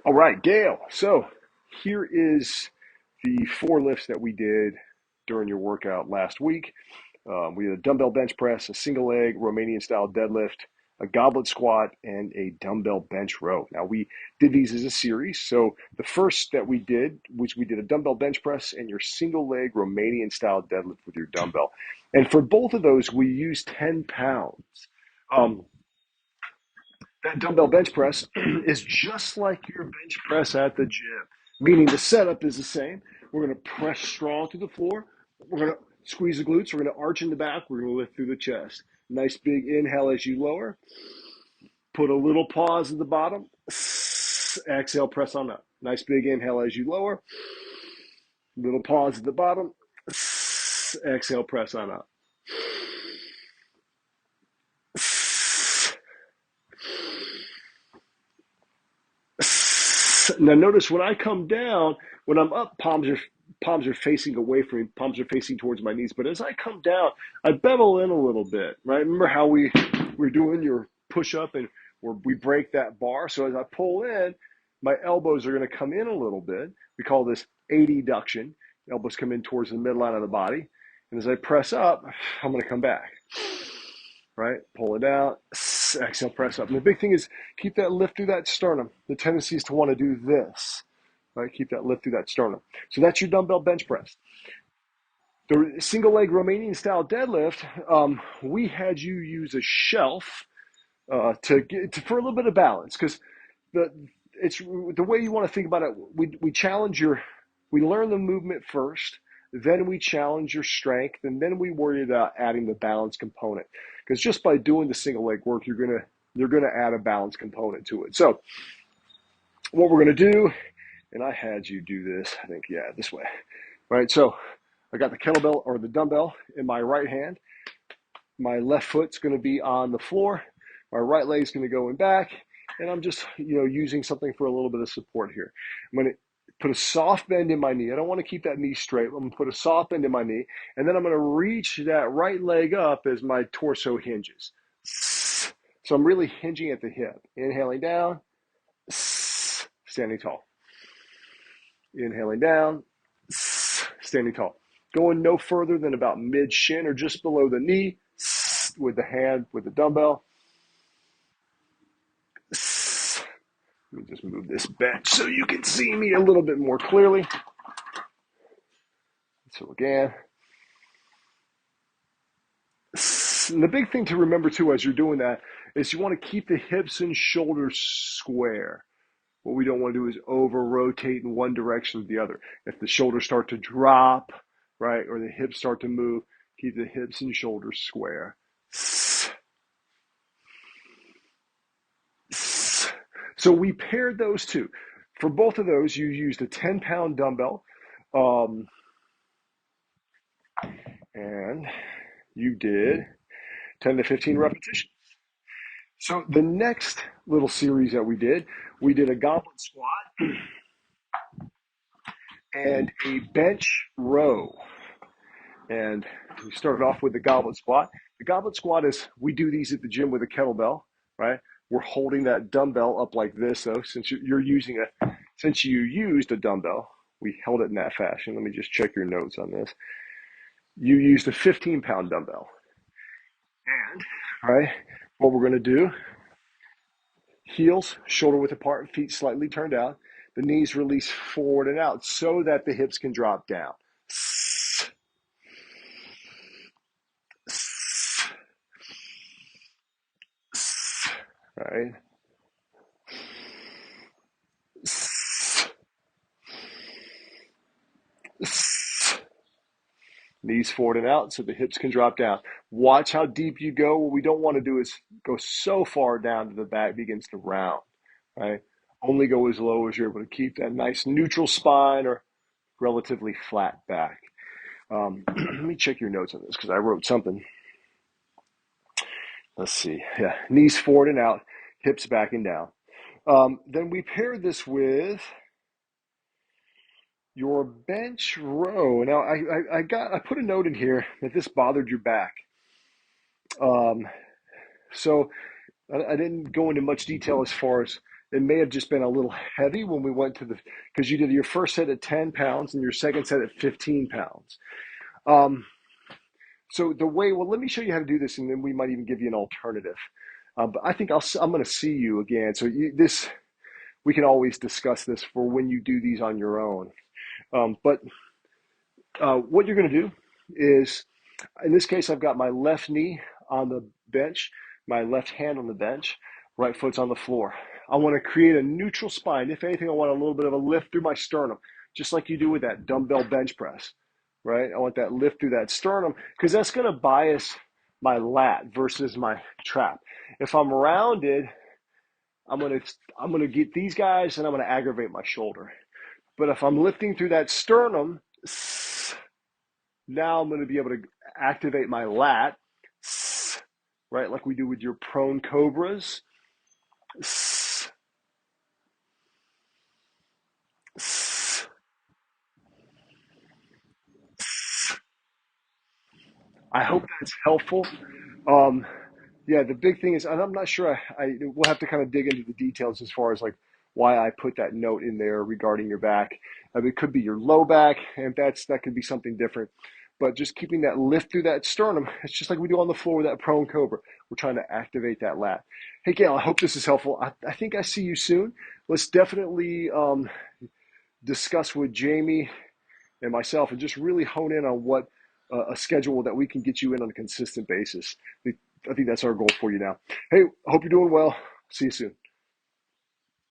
All right, Gail. So here is the four lifts that we did during your workout last week. We had a dumbbell bench press, a single leg Romanian style deadlift, a goblet squat, and a dumbbell bench row. Now we did these as a series. So the first that we did was we did a dumbbell bench press and your single leg Romanian style deadlift with your dumbbell. And for both of those, we used 10 pounds. Um, that dumbbell bench press is just like your bench press at the gym, meaning the setup is the same. We're going to press strong to the floor. We're going to squeeze the glutes. We're going to arch in the back. We're going to lift through the chest. Nice big inhale as you lower. Put a little pause at the bottom. Exhale, press on up. Nice big inhale as you lower. Little pause at the bottom. Exhale, press on up. Now notice when I come down, when I'm up, palms are facing away from me, palms are facing towards my knees. But as I come down, I bevel in a little bit, right? Remember how we're doing your push up and we break that bar. So as I pull in, my elbows are going to come in a little bit. We call this adduction. Elbows come in towards the midline of the body. And as I press up, I'm going to come back, right? Pull it out, exhale, press up. And the big thing is keep that lift through that sternum. The tendency is to want to do this, right? Keep that lift through that sternum. So that's your dumbbell bench press. The single leg Romanian style deadlift, we had you use a shelf for a little bit of balance, because it's the way you want to think about it. We learn the movement first, then we challenge your strength, and then we worry about adding the balance component. Because just by doing the single leg work, you're gonna add a balance component to it. So what we're gonna do, and I had you do this, I think, yeah, this way, right? So I got the kettlebell or the dumbbell in my right hand. My left foot's going to be on the floor. My right leg's going to go in back, and I'm just, using something for a little bit of support here. I'm going to put a soft bend in my knee. I don't want to keep that knee straight. I'm going to put a soft bend in my knee, and then I'm going to reach that right leg up as my torso hinges. So I'm really hinging at the hip. Inhaling down, standing tall. Inhaling down, standing tall. Going no further than about mid shin or just below the knee with the hand, with the dumbbell. Let me just move this bench so you can see me a little bit more clearly. So again. And the big thing to remember too as you're doing that is you want to keep the hips and shoulders square. What we don't want to do is over rotate in one direction or the other. If the shoulders start to drop, right, or the hips start to move, keep the hips and shoulders square. So we paired those two. For both of those, you used a 10-pound dumbbell, and you did 10 to 15 repetitions. So the next little series that we did a goblet squat and a bench row. And we started off with the goblet squat. The goblet squat is, we do these at the gym with a kettlebell, right? We're holding that dumbbell up like this, though. Since you used a dumbbell, we held it in that fashion. Let me just check your notes on this. You used a 15-pound dumbbell. And, right, what we're going to do, heels shoulder width apart, feet slightly turned out. The knees release forward and out so that the hips can drop down. Right? Knees forward and out so the hips can drop down. Watch how deep you go. What we don't want to do is go so far down to the back begins to round, right? Only go as low as you're able to keep that nice neutral spine or relatively flat back. Let me check your notes on this because I wrote something. Let's see. Yeah, knees forward and out, hips back and down. Then we pair this with your bench row. Now, I put a note in here that this bothered your back. So I didn't go into much detail as far as It may have just been a little heavy when we went to because you did your first set at 10 pounds and your second set at 15 pounds. Um, so well, let me show you how to do this, and then we might even give you an alternative. But I think I'm going to see you again. So we can always discuss this for when you do these on your own. But what you're going to do is, in this case, I've got my left knee on the bench, my left hand on the bench, right foot's on the floor. I want to create a neutral spine. If anything, I want a little bit of a lift through my sternum, just like you do with that dumbbell bench press, right? I want that lift through that sternum because that's going to bias my lat versus my trap. If I'm rounded, I'm gonna get these guys and I'm gonna aggravate my shoulder. But if I'm lifting through that sternum, now I'm going to be able to activate my lat, right? Like we do with your prone cobras. I hope that's helpful. Um, yeah, the big thing is, and I'm not sure. We'll have to kind of dig into the details as far as like why I put that note in there regarding your back. It could be your low back, and that could be something different. But just keeping that lift through that sternum, it's just like we do on the floor with that prone cobra. We're trying to activate that lat. Hey, Gail, I hope this is helpful. I think I see you soon. Let's definitely discuss with Jamie and myself and just really hone in on what a schedule that we can get you in on a consistent basis. I think that's our goal for you now. Hey, I hope you're doing well. See you soon.